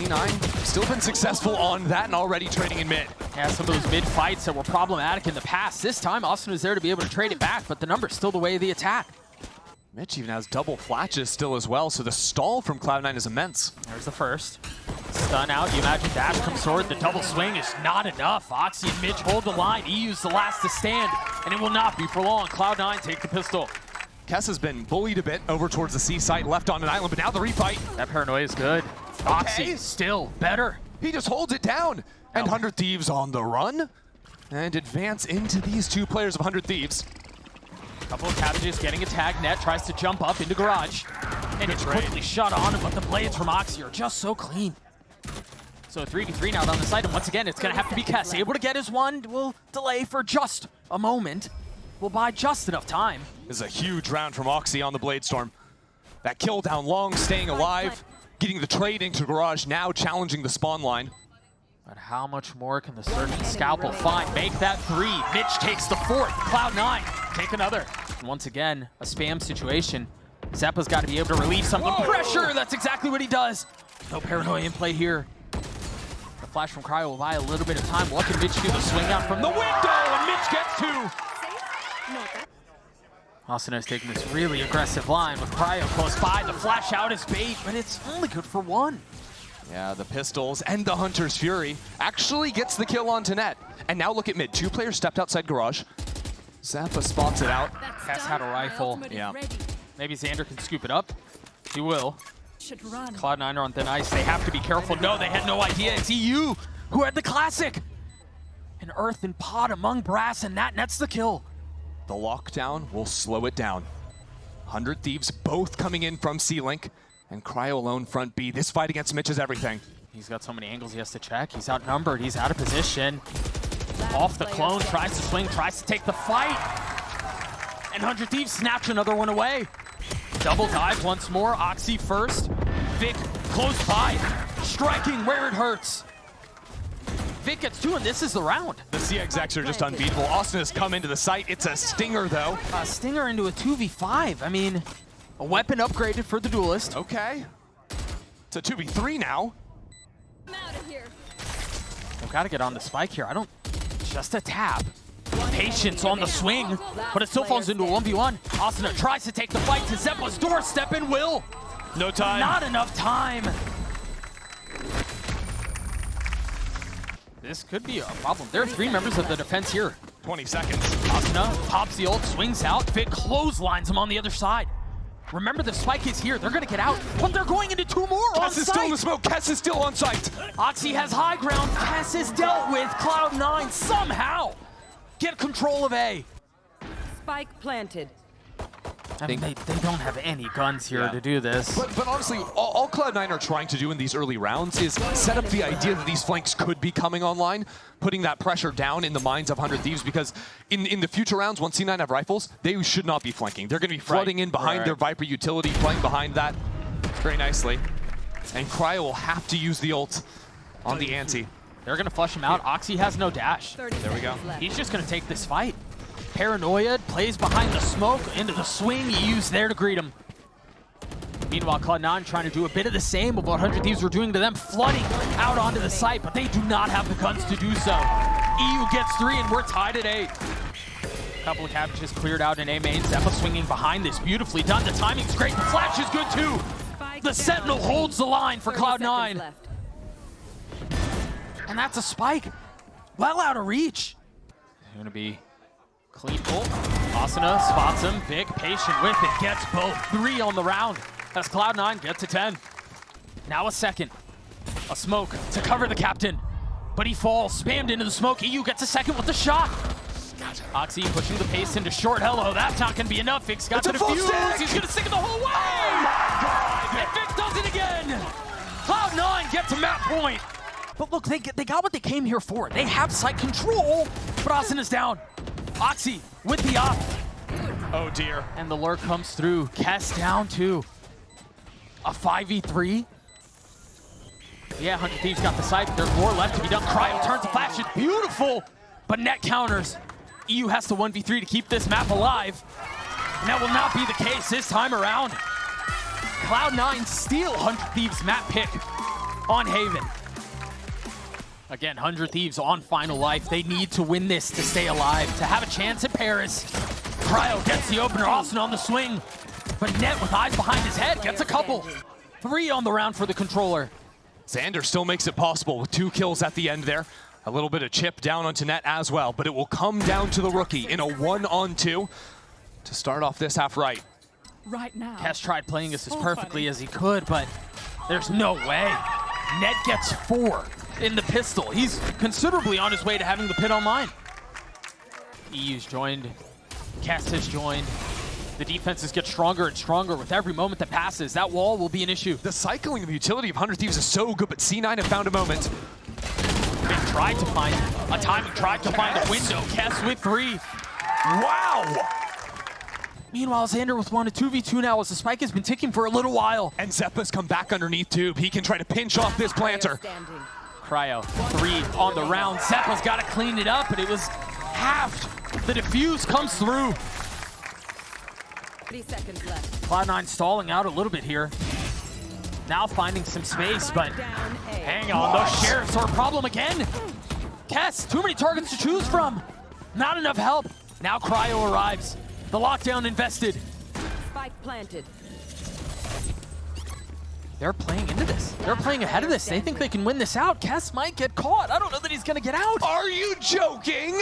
C9 still been successful on that and already trading in mid. Yeah, some of those mid fights that were problematic in the past. This time, Austin was there to be able to trade it back, but the number's still the way of the attack. Mitch even has double flashes still as well, so the stall from Cloud9 is immense. There's the first. Stun out, you imagine dash comes sword, the double swing is not enough. Oxy and Mitch hold the line, EU's the last to stand, and it will not be for long. Cloud9 take the pistol. Kess has been bullied a bit over towards the C site, left on an island, but now the refight. That paranoia is good. Oxy still better. He just holds it down. And 100 Thieves on the run. And advance into these two players of 100 Thieves. Couple of cabbages getting a tag net, tries to jump up into garage. And it's quickly shut on him, but the blades from Oxy are just so clean. So 3v3 now down the site, and once again, it's gonna have to be Kess. Able to get his one, will delay for just a moment. Will buy just enough time. This is a huge round from Oxy on the Bladestorm. That kill down long, staying alive, getting the trade into garage, now challenging the spawn line. But how much more can the Surgeon Scalpel find? Make that 3. Mitch takes the 4th. Cloud9 take another. And once again, a spam situation. Zeppa's got to be able to relieve some of the pressure. That's exactly what he does. No paranoia in play here. The flash from Cryo will buy a little bit of time. What can Mitch do? The swing out from the window, and Mitch gets 2. Austin has taken this really aggressive line with Cryo close by. The flash out is bait, but it's only good for 1. Yeah, the pistols and the Hunter's Fury actually gets the kill onto net. And now look at mid. 2 players stepped outside garage. Zappa spots it out. Kess had a rifle. Yeah. Maybe Xander can scoop it up. He will. Cloud9 are on thin ice. They have to be careful. No, they had no idea. It's EU who had the classic. An earthen pod among brass, and that nets the kill. The lockdown will slow it down. 100 Thieves both coming in from C-Link. And Cryo alone front B. This fight against Mitch is everything. He's got so many angles he has to check. He's outnumbered. He's out of position. Off the clone, tries to swing, tries to take the fight. And 100 Thieves snatch another one away. Double dive once more. Oxy first. Vic close by. Striking where it hurts. Vic gets 2, and this is the round. The CXX are just unbeatable. Austin has come into the site. It's a Stinger, though. A Stinger into a 2v5. I mean, a weapon upgraded for the duelist. Okay. It's a 2v3 now. I'm out of here. They've got to get on the spike here. Just a tap. Patience on the swing, but it still falls into a 1v1. Austin tries to take the fight to Zeppa's doorstep and will. No time. Not enough time. This could be a problem. There are 3 members of the defense here. 20 seconds. Asuna pops the ult, swings out. Vic clotheslines him on the other side. Remember, the spike is here. They're going to get out, but they're going into 2 more on Kess is still in the smoke. Kess is still on site. Oxy has high ground. Kess is dealt with. Cloud9 somehow get control of A. Spike planted. I mean, they don't have any guns here to do this. But honestly, all Cloud9 are trying to do in these early rounds is set up the idea that these flanks could be coming online, putting that pressure down in the minds of 100 Thieves, because in the future rounds, once C9 have rifles, they should not be flanking. They're going to be flooding in behind their Viper utility, playing behind that very nicely. And Cryo will have to use the ult on the ante. They're going to flush him out. Oxy has no dash. There we go. He's just going to take this fight. Paranoia plays behind the smoke into the swing. EU's there to greet him. Meanwhile, Cloud9 trying to do a bit of the same of what 100 Thieves were doing to them, flooding out onto the site, but they do not have the guns to do so. EU gets 3, and we're tied at 8. A couple of cabbages cleared out in A main. Zeppa swinging behind this, beautifully done. The timing's great. The flash is good too. The Sentinel holds the line for Cloud9. And that's a spike. Well out of reach. It's going to be clean ult. Asuna spots him. Vic patient with it. Gets both. 3 on the round. As Cloud9 gets to 10. Now a second. A smoke to cover the captain. But he falls. Spammed into the smoke. EU gets a second with the shot. Oxy pushing the pace into short. Hello, that's not going to be enough. Vic's got the defuse. He's going to stick it the whole way. And Vic does it again. Cloud9 gets to map point. But look, they got what they came here for. They have site control, but Austin is down. Oxy with the op. Oh dear. And the lurk comes through. Kess down to a 5v3. Yeah, 100 Thieves got the site. There's more left to be done. Cryo turns the flash. It's beautiful, but net counters. EU has to 1v3 to keep this map alive. And that will not be the case this time around. Cloud9 steal 100 Thieves map pick on Haven. Again, 100 Thieves on final life. They need to win this to stay alive, to have a chance at Paris. Cryo gets the opener, Austin on the swing. But Net, with eyes behind his head, gets a couple. 3 on the round for the controller. Xander still makes it possible with 2 kills at the end there. A little bit of chip down onto Net as well, but it will come down to the rookie in a 1-on-2 to start off this half right. Right now. Kess tried playing this as perfectly as he could, but there's no way. Net gets 4 in the pistol. He's considerably on his way to having the pit online. EU's joined. Kess has joined. The defenses get stronger and stronger with every moment that passes. That wall will be an issue. The cycling of utility of 100 Thieves is so good, but C9 have found a moment. They tried to find a timing, tried to find a window. Kess with 3. Wow! Meanwhile, Xander with 1, a 2v2 now as the spike has been ticking for a little while. And Zeppa's come back underneath tube. He can try to pinch off this planter. Cryo, 3 on the round. Zeppa's got to clean it up, but it was halved. The defuse comes through. 3 seconds left. Cloud9 stalling out a little bit here. Now finding some space, but hang on, those sheriffs are a problem again. Kess, too many targets to choose from. Not enough help. Now Cryo arrives. The lockdown invested. Spike planted. They're playing into this. They're playing ahead of this. They think they can win this out. Kess might get caught. I don't know that he's gonna get out. Are you joking?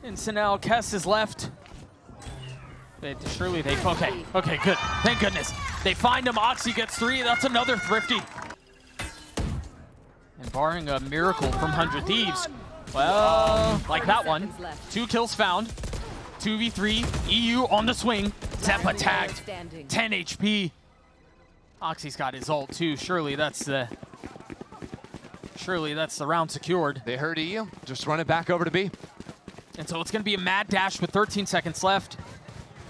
And so now Kess is left. Surely they, okay, good. Thank goodness. They find him, Oxy gets 3, that's another thrifty. And barring a miracle from 100 Thieves, well, like that one, 2 kills found, 2v3, EU on the swing, Zeppa tagged, 10 HP. Oxy's got his ult too, surely that's the round secured. They heard EU, just run it back over to B. And so it's gonna be a mad dash with 13 seconds left.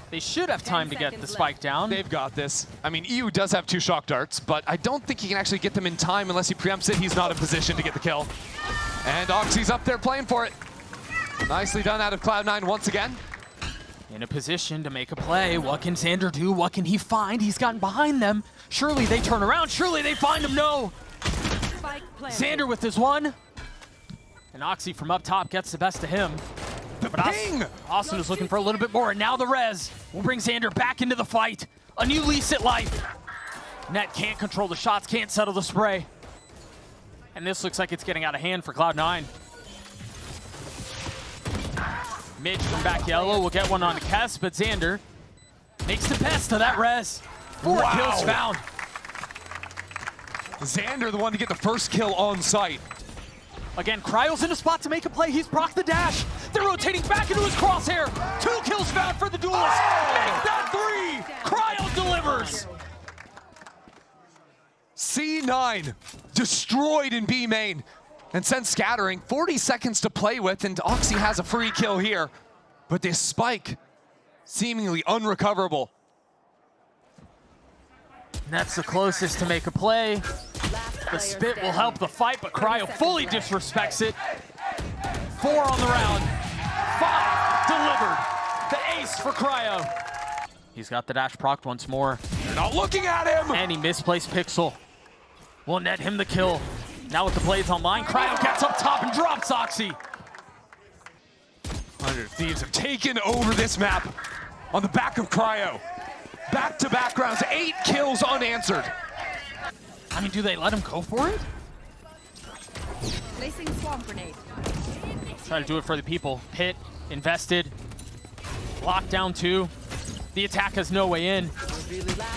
They should have time to get the spike down. They've got this. I mean, EU does have 2 shock darts, but I don't think he can actually get them in time unless he preempts it. He's not in position to get the kill. And Oxy's up there playing for it. Nicely done out of Cloud9 once again. In a position to make a play. What can Xander do? What can he find? He's gotten behind them. Surely they turn around. Surely they find him. No. Xander with his 1. And Oxy from up top gets the best of him. But Austin is looking for a little bit more, and now the res will bring Xander back into the fight. A new lease at life. Net can't control the shots, can't settle the spray. And this looks like it's getting out of hand for Cloud9. Midge from back yellow will get one on Kess, but Xander makes the best of that res. 4 kills found. Xander the one to get the first kill on site. Again, Cryo's in a spot to make a play. He's procced the dash. They're rotating back into his crosshair. 2 kills found for the duelist. Make that 3. Cryo delivers. C9 destroyed in B main and sent scattering. 40 seconds to play with, and Oxy has a free kill here. But this spike, seemingly unrecoverable. That's the closest to make a play. The spit will help the fight, but Cryo fully disrespects it. 4 on the round. 5 delivered. The ace for Cryo. He's got the dash procced once more. They're not looking at him! And he misplaced Pixel. Will net him the kill. Now with the blades online, Cryo gets up top and drops Oxy. 100 Thieves have taken over this map on the back of Cryo. Back-to-back rounds, 8 kills unanswered. I mean, do they let him go for it? Placing swamp grenade. Try to do it for the people. Pit, invested. Lockdown 2. The attack has no way in.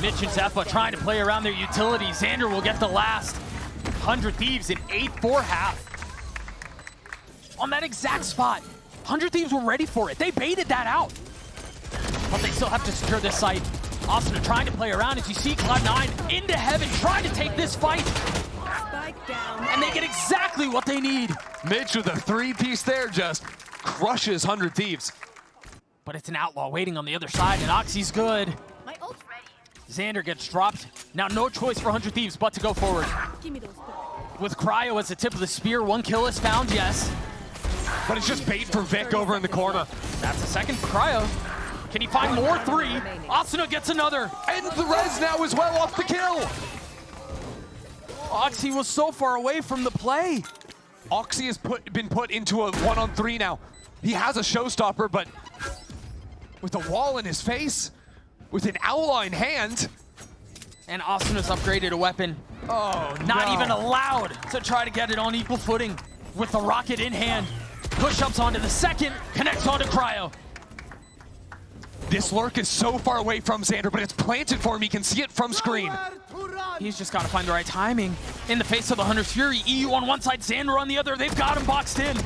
Mitch and Zeppa trying to play around their utility. Xander will get the last. 100 Thieves in 8-4 half. On that exact spot. 100 Thieves were ready for it. They baited that out. But they still have to secure this site. Austin are trying to play around as you see Cloud9 into heaven, trying to take this fight. Spike down. And they get exactly what they need. Mitch with a 3-piece there just crushes 100 Thieves. But it's an outlaw waiting on the other side, and Oxy's good. My ult's ready. Xander gets dropped. Now no choice for 100 Thieves but to go forward. Give me those. With Cryo as the tip of the spear, 1 kill is found, yes. But it's just bait for Vic over in the corner. That's a second for Cryo. Can he find more? 3. Asuna gets another. And the res now as well off the kill. Oxy was so far away from the play. Oxy has been put into a 1-on-3 now. He has a showstopper, but with a wall in his face, with an Owla in hand. And Asuna's upgraded a weapon. Oh, Not no. even allowed to try to get it on equal footing with the rocket in hand. Push-ups onto the second, connects onto Cryo. This lurk is so far away from Xander, but it's planted for him. He can see it from screen. He's just got to find the right timing. In the face of the Hunter's Fury, EU on one side, Xander on the other. They've got him boxed in.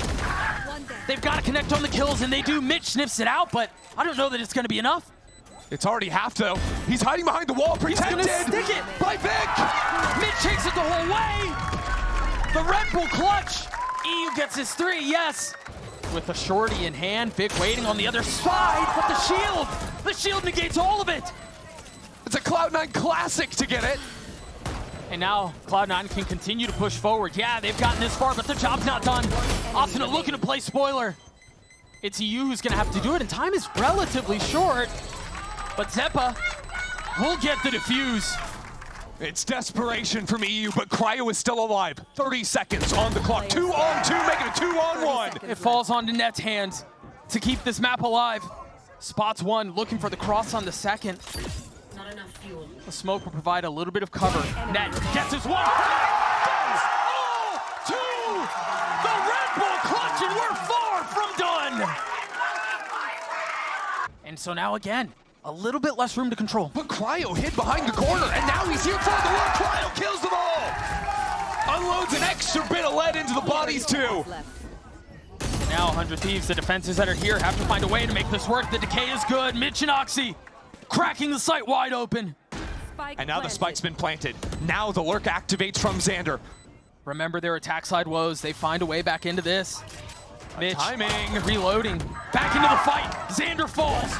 They've got to connect on the kills, and they do. Mitch sniffs it out, but I don't know that it's going to be enough. It's already half, though. He's hiding behind the wall, protected gonna stick it. by Vic. Mitch takes it the whole way. The Red Bull clutch. EU gets his 3, yes. With the shorty in hand, Vic waiting on the other side, but the shield negates all of it. It's a Cloud9 classic to get it. And now Cloud9 can continue to push forward. Yeah, they've gotten this far, but the job's not done. Asuna looking to play spoiler. It's EU who's gonna have to do it, and time is relatively short. But Zeppa will get the defuse. It's desperation from EU, but Cryo is still alive. 30 seconds on the clock. 2-on-2, making it 2-on-1. It falls onto Net's hands to keep this map alive. Spots one, looking for the cross on the second. Not enough fuel. The smoke will provide a little bit of cover. Net gets his one. Goes all to the Red Bull clutch, and we're far from done. And so now again, a little bit less room to control. But Cryo hid behind the corner, and now he's here for the win. Cryo kills them all. Unloads an extra bit of lead into the bodies, too. Now 100 Thieves, the defenses that are here, have to find a way to make this work. The decay is good. Mitch and Oxy cracking the site wide open. And now the spike's been planted. Now the lurk activates from Xander. Remember their attack side woes. They find a way back into this. Mitch Timing. reloading. Back into the fight. Xander falls.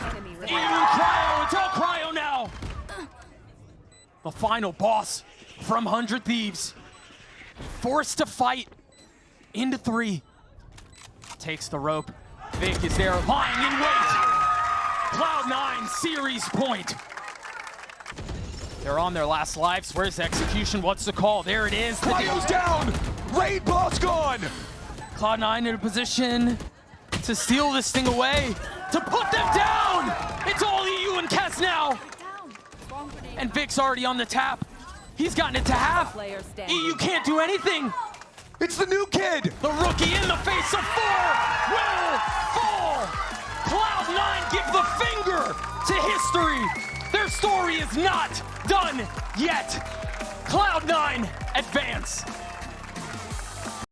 EU and Cryo. It's all Cryo now. The final boss from 100 Thieves. Forced to fight into 3. Takes the rope. Vic is there lying in wait. Cloud9 series point. They're on their last lives. Where's the execution? What's the call? There it is. Cryo's down. Raid boss gone. Cloud9 in a position to steal this thing away, to put them down! It's all EU and Kess now! And Vic's already on the tap. He's gotten it to half. EU can't do anything. It's the new kid. The rookie in the face of 4 will fall! Cloud9 give the finger to history. Their story is not done yet. Cloud9 advance.